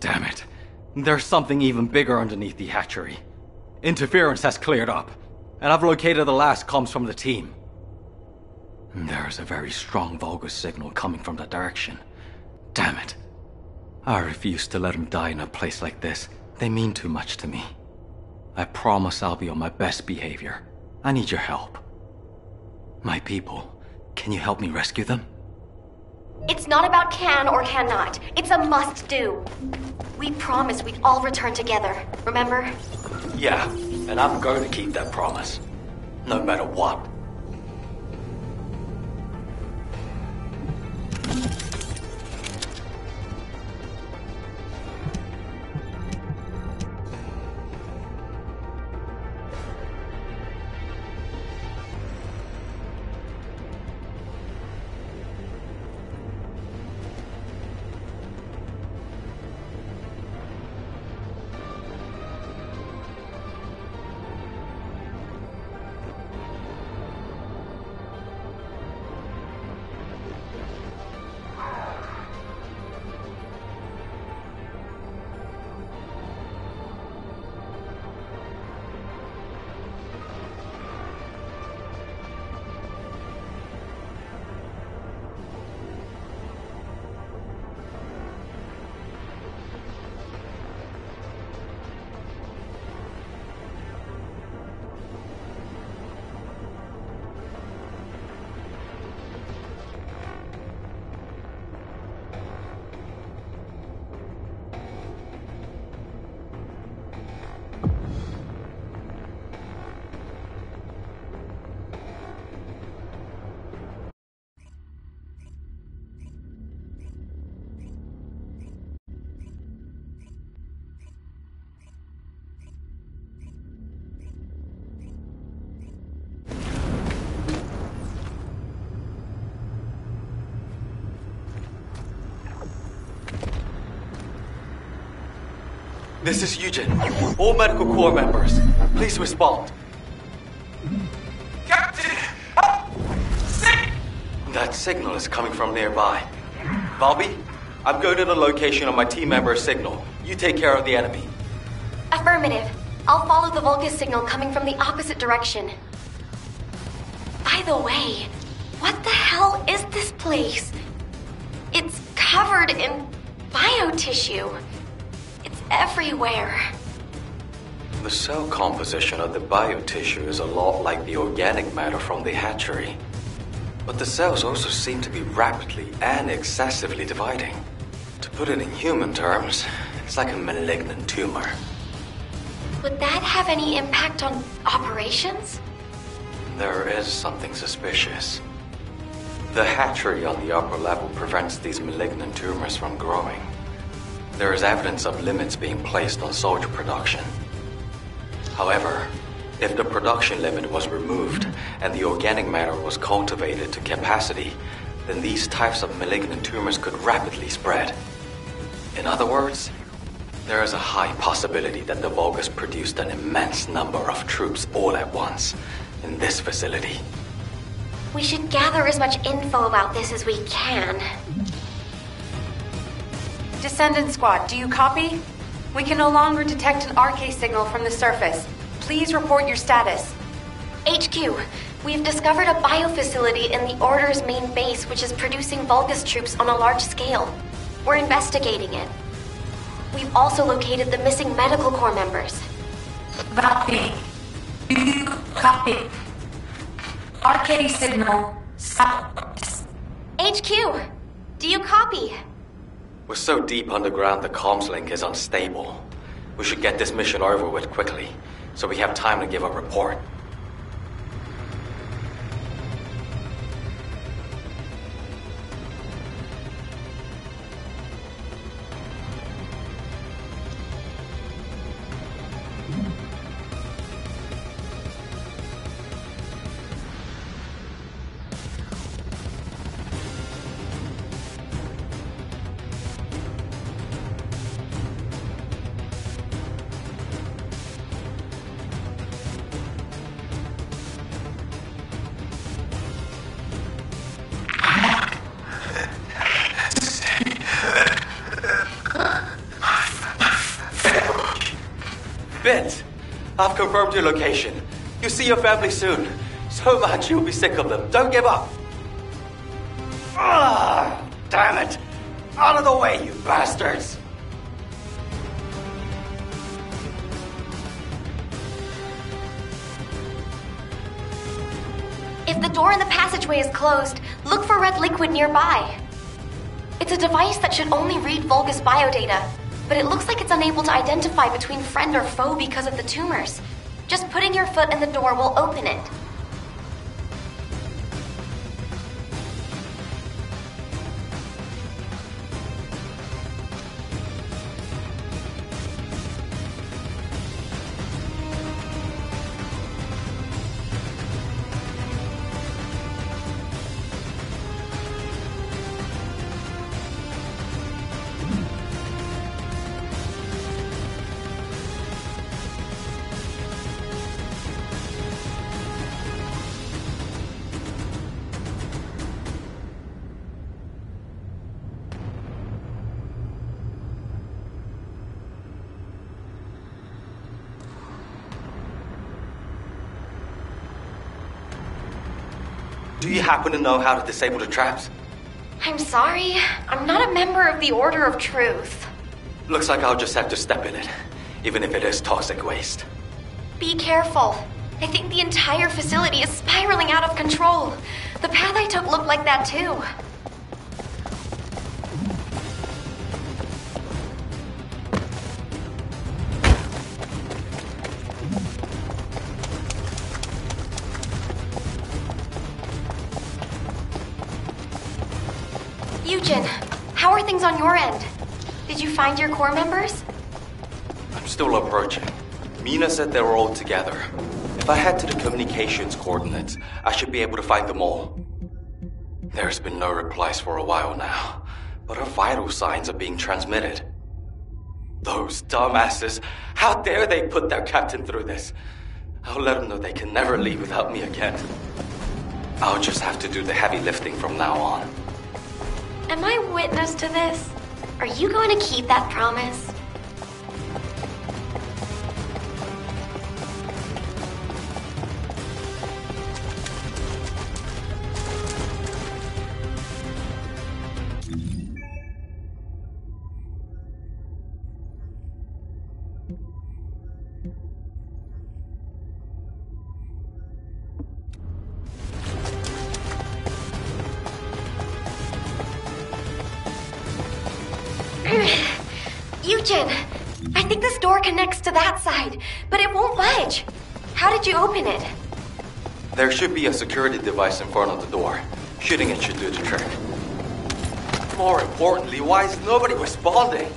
Damn it. There's something even bigger underneath the hatchery. Interference has cleared up, and I've located the last comms from the team. There is a very strong Vulgus signal coming from that direction. Damn it. I refuse to let him die in a place like this. They mean too much to me. I promise I'll be on my best behavior. I need your help. My people, can you help me rescue them? It's not about can or cannot. It's a must-do. We promised we'd all return together, remember? Yeah, and I'm going to keep that promise. No matter what. This is Eugen. All medical corps members, please respond. Captain! Help! Sick! That signal is coming from nearby. Bobby, I'm going to the location of my team member's signal. You take care of the enemy. Affirmative. I'll follow the Vulgus signal coming from the opposite direction. By the way, what the hell is this place? It's covered in biotissue. It's everywhere. The cell composition of the biotissue is a lot like the organic matter from the hatchery. But the cells also seem to be rapidly and excessively dividing. To put it in human terms, it's like a malignant tumor. Would that have any impact on operations? There is something suspicious. The hatchery on the upper level prevents these malignant tumors from growing. There is evidence of limits being placed on soldier production. However, if the production limit was removed and the organic matter was cultivated to capacity, then these types of malignant tumors could rapidly spread. In other words, there is a high possibility that the Vulgus produced an immense number of troops all at once in this facility. We should gather as much info about this as we can. Descendant Squad, do you copy? We can no longer detect an RK signal from the surface. Please report your status. HQ, we've discovered a biofacility in the Order's main base which is producing Vulgus troops on a large scale. We're investigating it. We've also located the missing medical corps members. Copy. Do you copy? RK signal stopped. HQ, do you copy? We're so deep underground the comms link is unstable. We should get this mission over with quickly, so we have time to give a report. Vince, I've confirmed your location. You'll see your family soon. So much you'll be sick of them. Don't give up. Ah, damn it. Out of the way, you bastards. If the door in the passageway is closed, look for red liquid nearby. It's a device that should only read Vulgus biodata, but it looks like it's unable to identify between friend or foe because of the tumors. Just putting your foot in the door will open it. Do you happen to know how to disable the traps? I'm sorry. I'm not a member of the Order of Truth. Looks like I'll just have to step in it, even if it is toxic waste. Be careful. I think the entire facility is spiraling out of control. The path I took looked like that too. Eugen, how are things on your end? Did you find your core members? I'm still approaching. Mina said they were all together. If I head to the communications coordinates, I should be able to find them all. There's been no replies for a while now, but our vital signs are being transmitted. Those dumbasses, how dare they put their captain through this? I'll let them know they can never leave without me again. I'll just have to do the heavy lifting from now on. Am I witness to this? Are you going to keep that promise? Eugen, I think this door connects to that side, but it won't budge. How did you open it? There should be a security device in front of the door. Shooting it should do the trick. More importantly, why is nobody responding?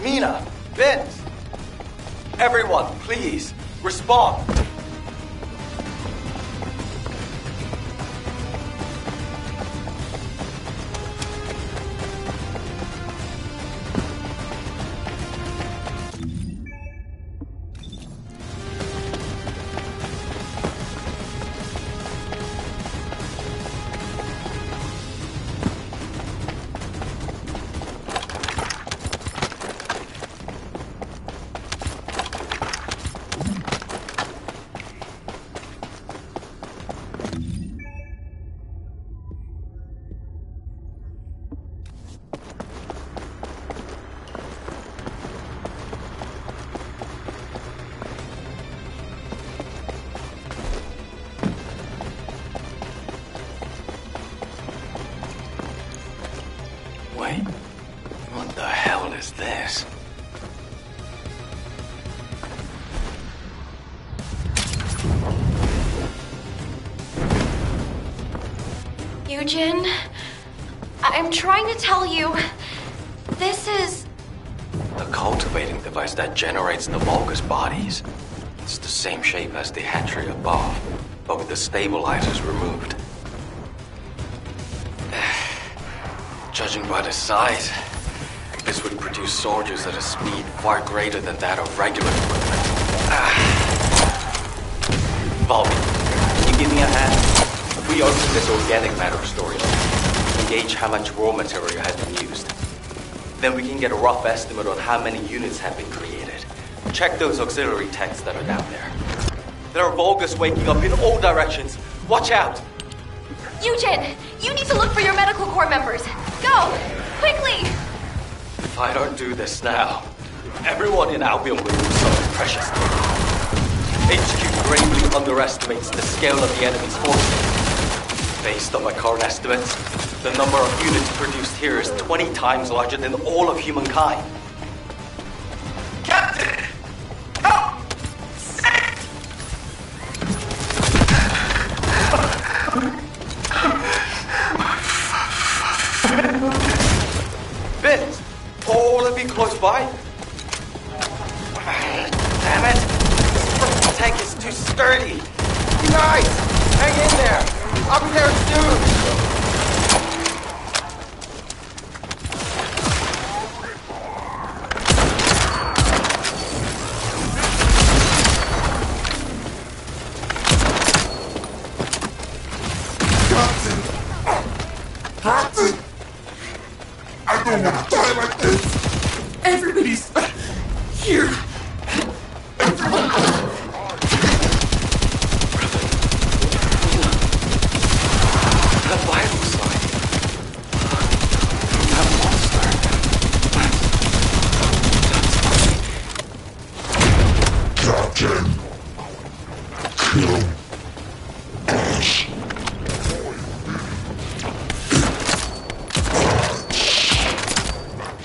Mina, Vince, everyone, please, respond. Wait, what the hell is this? Eugen, I'm trying to tell you, this is... The cultivating device that generates the Vulgus bodies. It's the same shape as the hatchery above, but with the stabilizers removed. Judging by the size, this would produce soldiers at a speed far greater than that of regular equipment. Volby, can you give me a hand? If we open this organic matter storyline, we can gauge how much raw material has been used. Then we can get a rough estimate on how many units have been created. Check those auxiliary techs that are down there. There are Vulgus waking up in all directions. Watch out! Eugen, you need to look for your medical corps members. Go! Quickly! If I don't do this now, everyone in Albion will lose something precious. HQ gravely underestimates the scale of the enemy's forces. Based on my current estimates, the number of units produced here is 20 times larger than all of humankind. Captain! Help! Save! Vince! Will it be close by? Damn it! This tank is too sturdy! Guys! Hang in there! I'll be there soon! Captain! I don't want to die like this! Everybody's here! That vital sign. That monster. Captain! Kill us!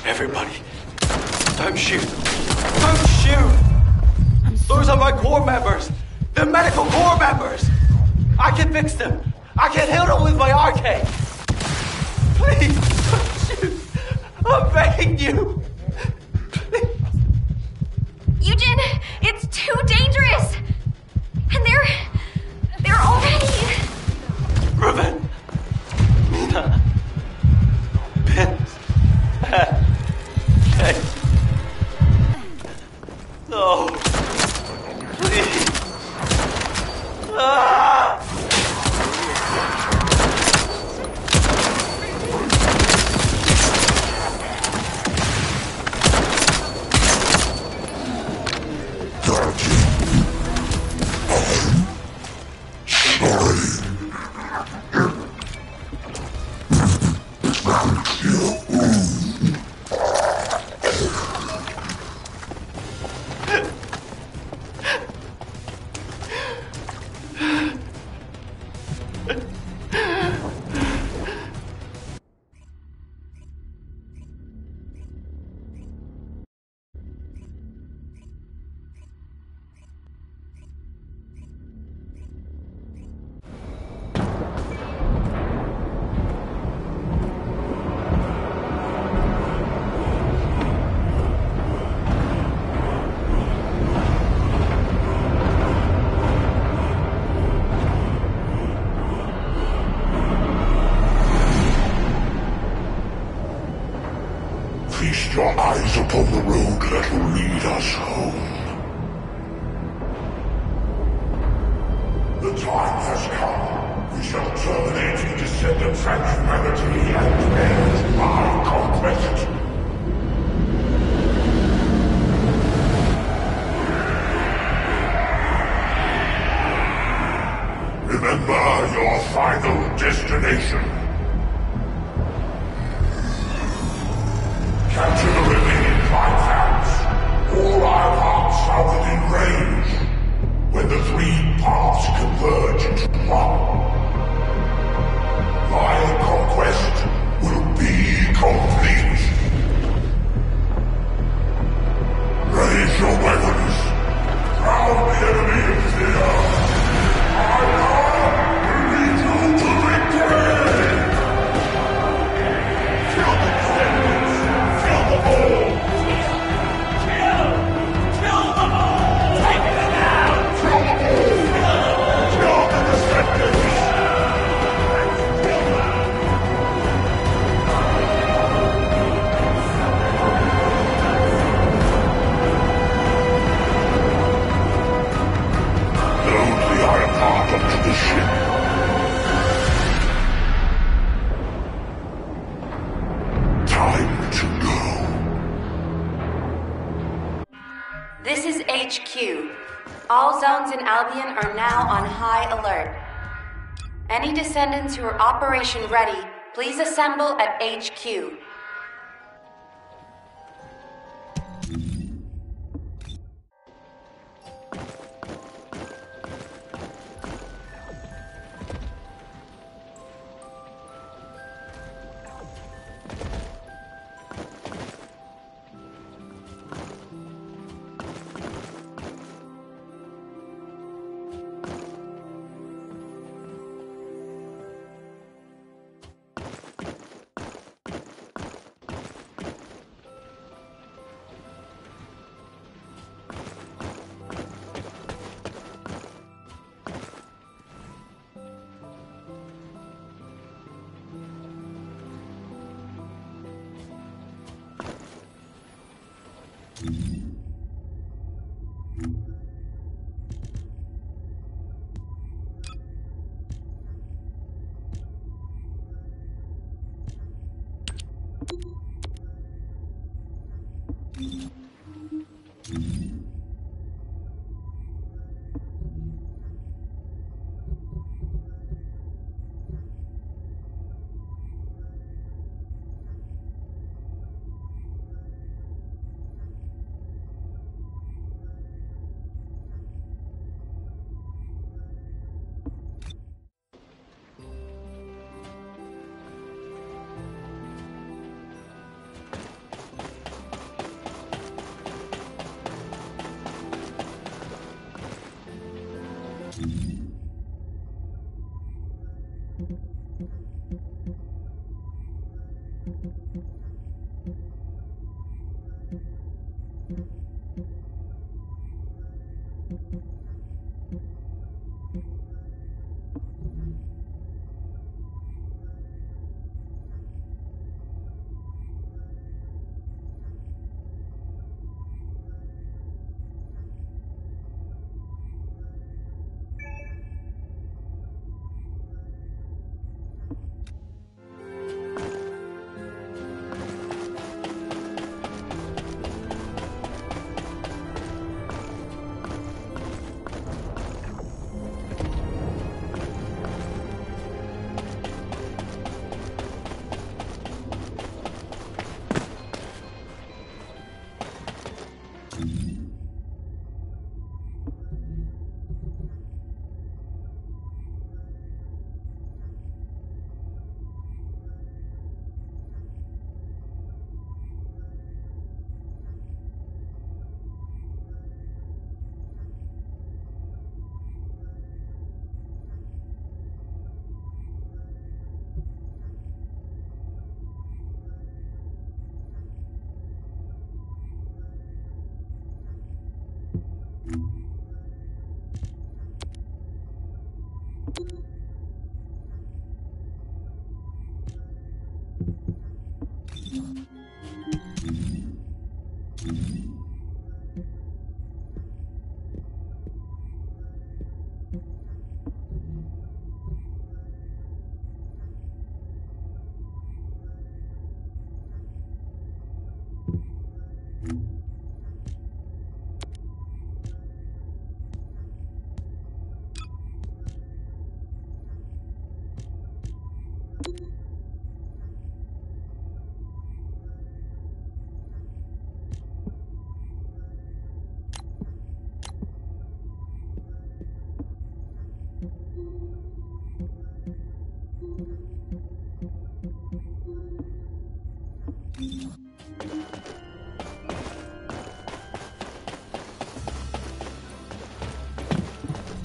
Everybody, don't shoot. Don't shoot! Those are my Corps members! They're medical Corps members! I can fix them! I can heal them with my RK! Please, don't shoot! I'm begging you! Please. Eugen, it's too dangerous! And they're already... Ruben! Nina! Vince! Hey! No! Please! Ah! Feast your eyes upon the road that will lead us home. The time has come. We shall terminate the descendants and humanity and end my conquest. Remember your final destination. Capture the remaining 5 hands. All our paths are within range. When the 3 paths converge into one, my conquest will be complete. Raise your weapons. Round the enemy is here. I will lead you to victory! Kill the descendants! Kill them all! Kill them all! Take them out! Kill them all! Kill the descendants! Kill them! Only I am part of the ship. Time to go. This is HQ. All zones in Albion are now on high alert. Any descendants who are operation ready, please assemble at HQ.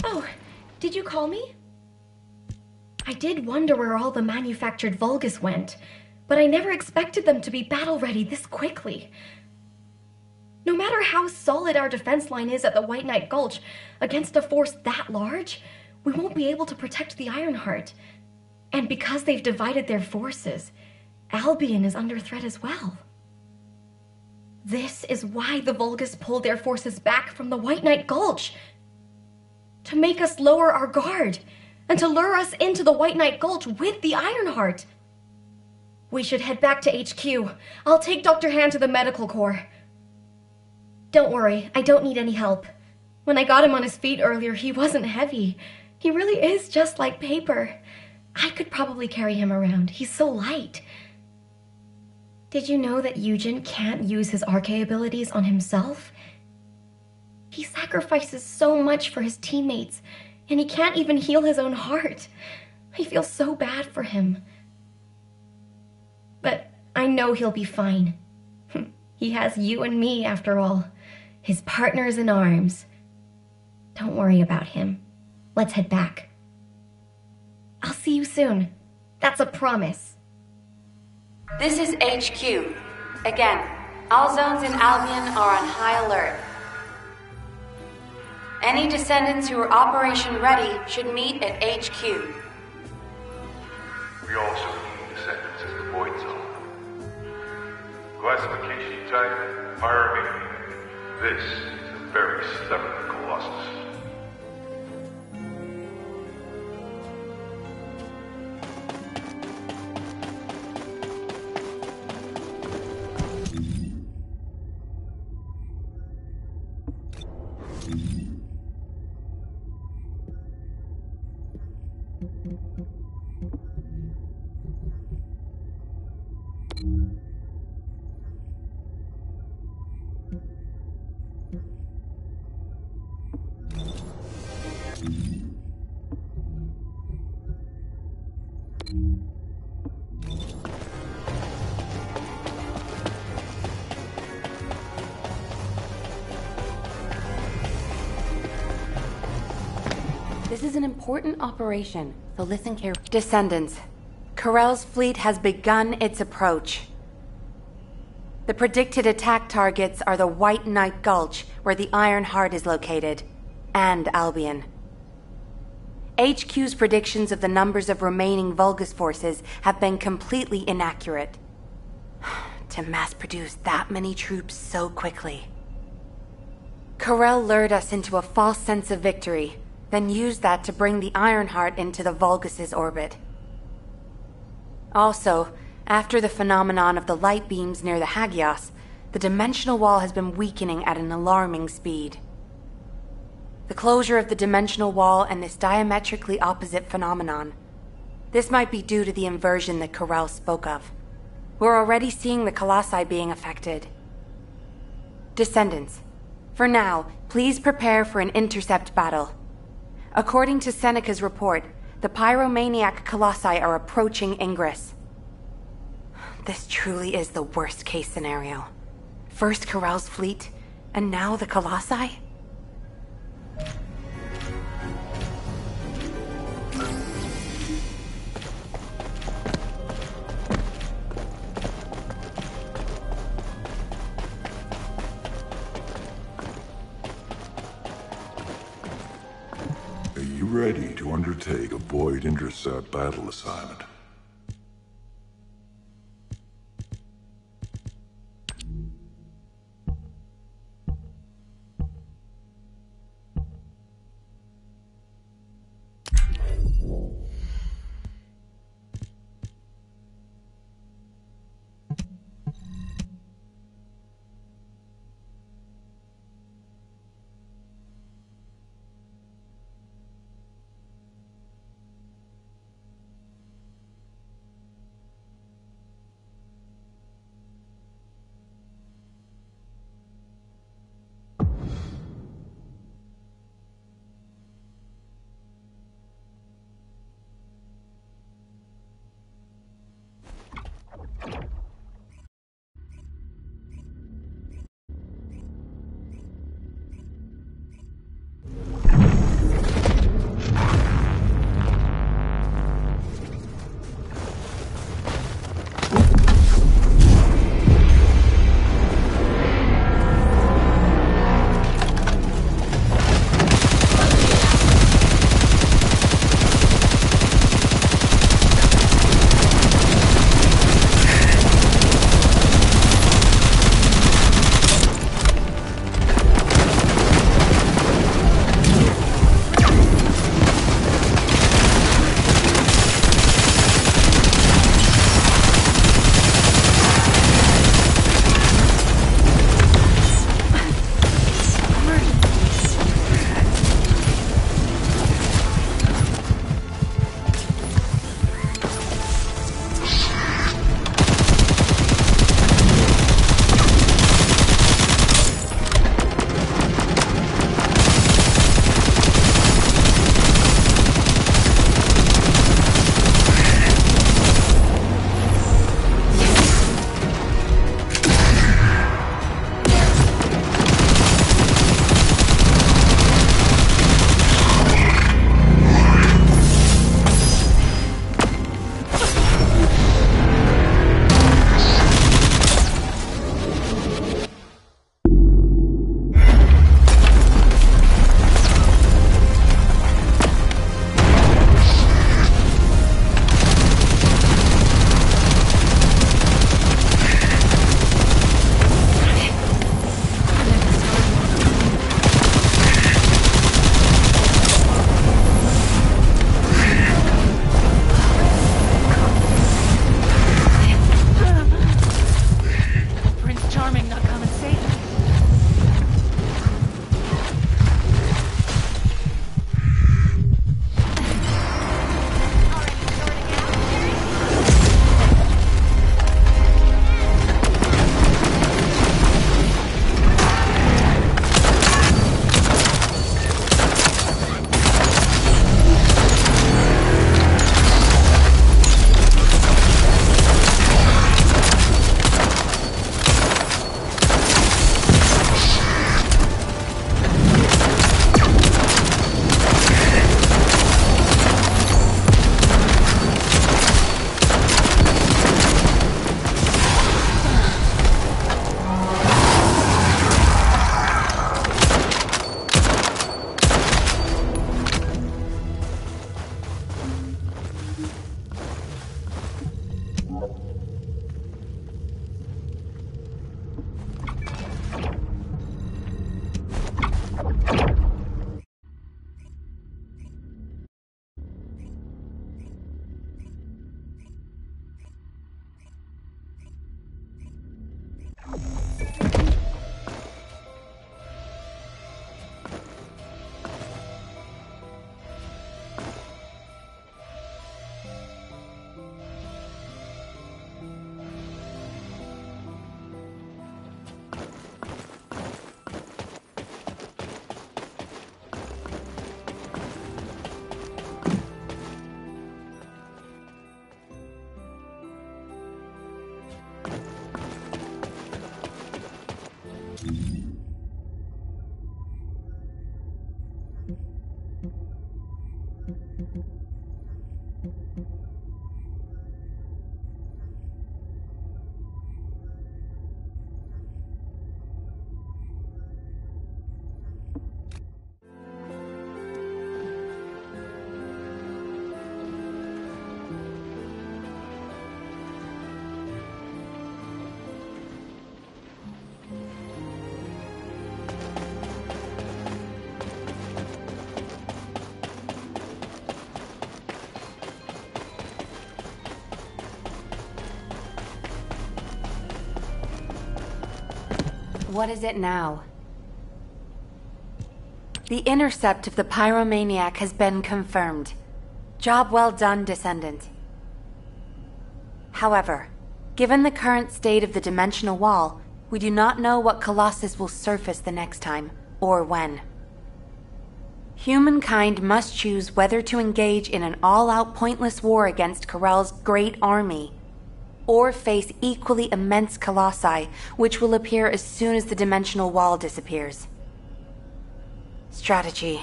Oh, did you call me? I did wonder where all the manufactured Vulgus went, but I never expected them to be battle-ready this quickly. No matter how solid our defense line is at the White Knight Gulch, against a force that large, we won't be able to protect the Ironheart. And because they've divided their forces, Albion is under threat as well. This is why the Vulgus pulled their forces back from the White Knight Gulch. To make us lower our guard, and to lure us into the White Knight Gulch with the Ironheart. We should head back to HQ. I'll take Dr. Han to the medical corps. Don't worry, I don't need any help. When I got him on his feet earlier, he wasn't heavy. He really is just like paper. I could probably carry him around. He's so light. Did you know that Eugen can't use his Arche abilities on himself? He sacrifices so much for his teammates, and he can't even heal his own heart. I feel so bad for him. But I know he'll be fine. He has you and me, after all. His partners in arms. Don't worry about him. Let's head back. I'll see you soon. That's a promise. This is HQ. Again, all zones in Albion are on high alert. Any descendants who are operation ready should meet at HQ. We also need descendants as the Void Zone. Classification type, Pyramid. This is a very stubborn Colossus. This is an important operation, so listen carefully. Descendants, Corell's fleet has begun its approach. The predicted attack targets are the White Knight Gulch, where the Iron Heart is located, and Albion. HQ's predictions of the numbers of remaining Vulgus forces have been completely inaccurate. To mass-produce that many troops so quickly. Corell lured us into a false sense of victory, then used that to bring the Ironheart into the Vulgus' orbit. Also, after the phenomenon of the light beams near the Hagios, the dimensional wall has been weakening at an alarming speed. The closure of the dimensional wall and this diametrically opposite phenomenon. This might be due to the inversion that Corell spoke of. We're already seeing the Colossi being affected. Descendants, for now, please prepare for an intercept battle. According to Seneca's report, the pyromaniac Colossi are approaching Ingress. This truly is the worst-case scenario. First Corell's fleet, and now the Colossi? Are you ready to undertake a void intercept battle assignment? What is it now? The intercept of the pyromaniac has been confirmed. Job well done, Descendant. However, given the current state of the dimensional wall, we do not know what Colossus will surface the next time, or when. Humankind must choose whether to engage in an all-out pointless war against Corell's great army, or face equally immense colossi, which will appear as soon as the dimensional wall disappears. Strategy,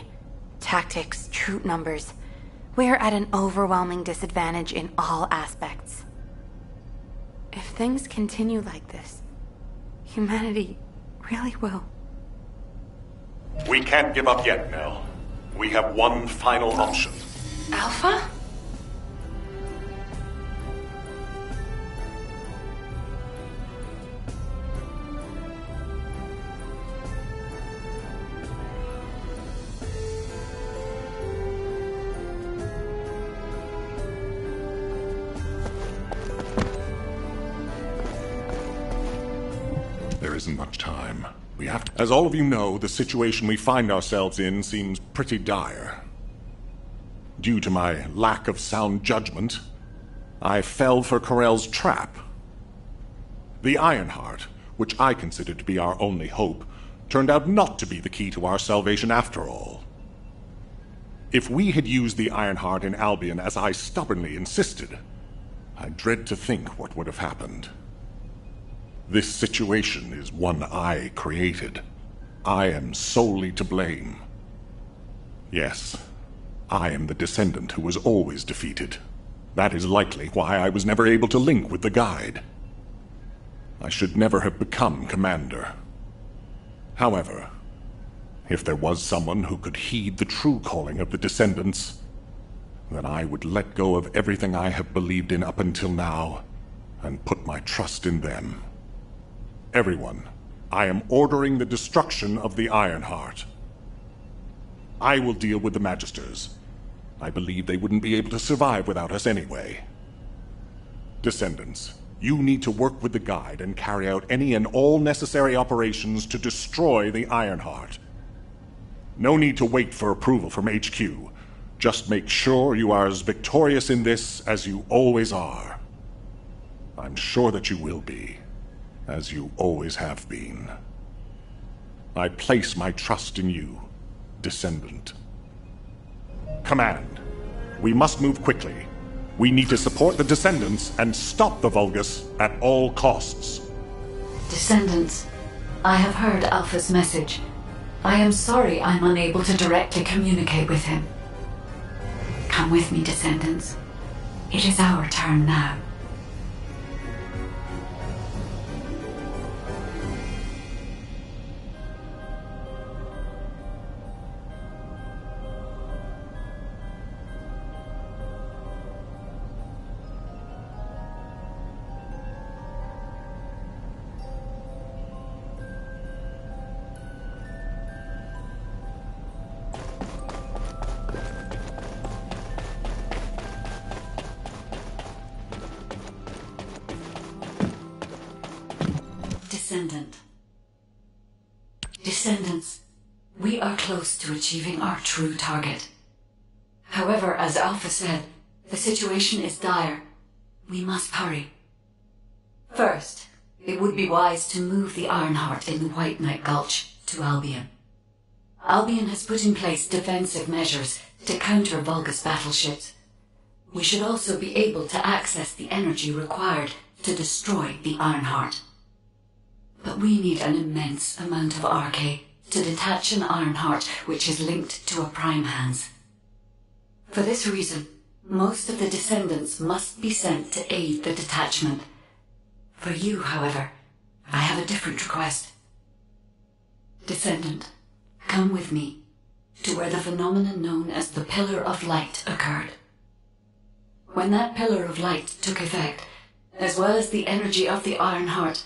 tactics, troop numbers. We're at an overwhelming disadvantage in all aspects. If things continue like this, humanity really will. We can't give up yet, Nell. We have one final option. Alpha? There isn't much time. We have to... As all of you know, the situation we find ourselves in seems pretty dire. Due to my lack of sound judgment, I fell for Corell's trap. The Ironheart, which I considered to be our only hope, turned out not to be the key to our salvation after all. If we had used the Ironheart in Albion as I stubbornly insisted, I dread to think what would have happened. This situation is one I created. I am solely to blame. Yes, I am the Descendant who was always defeated. That is likely why I was never able to link with the Guide. I should never have become Commander. However, if there was someone who could heed the true calling of the Descendants, then I would let go of everything I have believed in up until now, and put my trust in them. Everyone, I am ordering the destruction of the Ironheart. I will deal with the Magisters. I believe they wouldn't be able to survive without us anyway. Descendants, you need to work with the Guide and carry out any and all necessary operations to destroy the Ironheart. No need to wait for approval from HQ. Just make sure you are as victorious in this as you always are. I'm sure that you will be, as you always have been. I place my trust in you, Descendant. Command, we must move quickly. We need to support the Descendants and stop the Vulgus at all costs. Descendants, I have heard Alpha's message. I am sorry I'm unable to directly communicate with him. Come with me, Descendants. It is our turn now. Descendants, we are close to achieving our true target. However, as Alpha said, the situation is dire. We must hurry. First, it would be wise to move the Ironheart in the White Knight Gulch to Albion. Albion has put in place defensive measures to counter Vulgus battleships. We should also be able to access the energy required to destroy the Ironheart. But we need an immense amount of Arche to detach an Ironheart which is linked to a Prime Hands. For this reason, most of the Descendants must be sent to aid the detachment. For you, however, I have a different request. Descendant, come with me to where the phenomenon known as the Pillar of Light occurred. When that Pillar of Light took effect, as well as the energy of the Ironheart,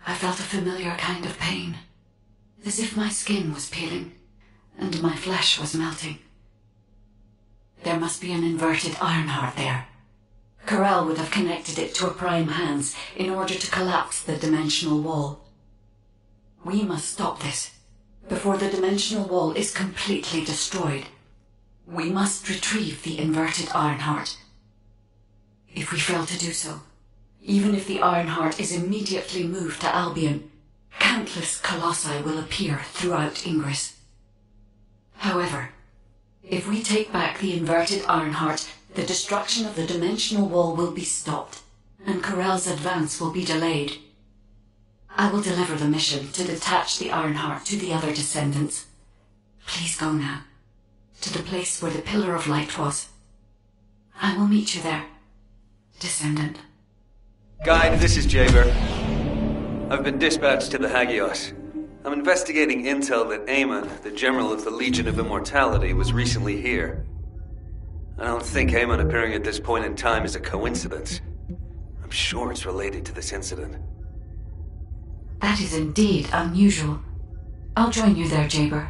I felt a familiar kind of pain, as if my skin was peeling and my flesh was melting. There must be an inverted Ironheart there. Corel would have connected it to a Prime Hands in order to collapse the dimensional wall. We must stop this before the dimensional wall is completely destroyed. We must retrieve the inverted Ironheart. If we fail to do so, even if the Ironheart is immediately moved to Albion, countless colossi will appear throughout Ingress. However, if we take back the inverted Ironheart, the destruction of the dimensional wall will be stopped, and Corel's advance will be delayed. I will deliver the mission to detach the Ironheart to the other Descendants. Please go now, to the place where the Pillar of Light was. I will meet you there, Descendant. Guide, this is Jaber. I've been dispatched to the Hagios. I'm investigating intel that Amon, the General of the Legion of Immortality, was recently here. I don't think Amon appearing at this point in time is a coincidence. I'm sure it's related to this incident. That is indeed unusual. I'll join you there, Jaber.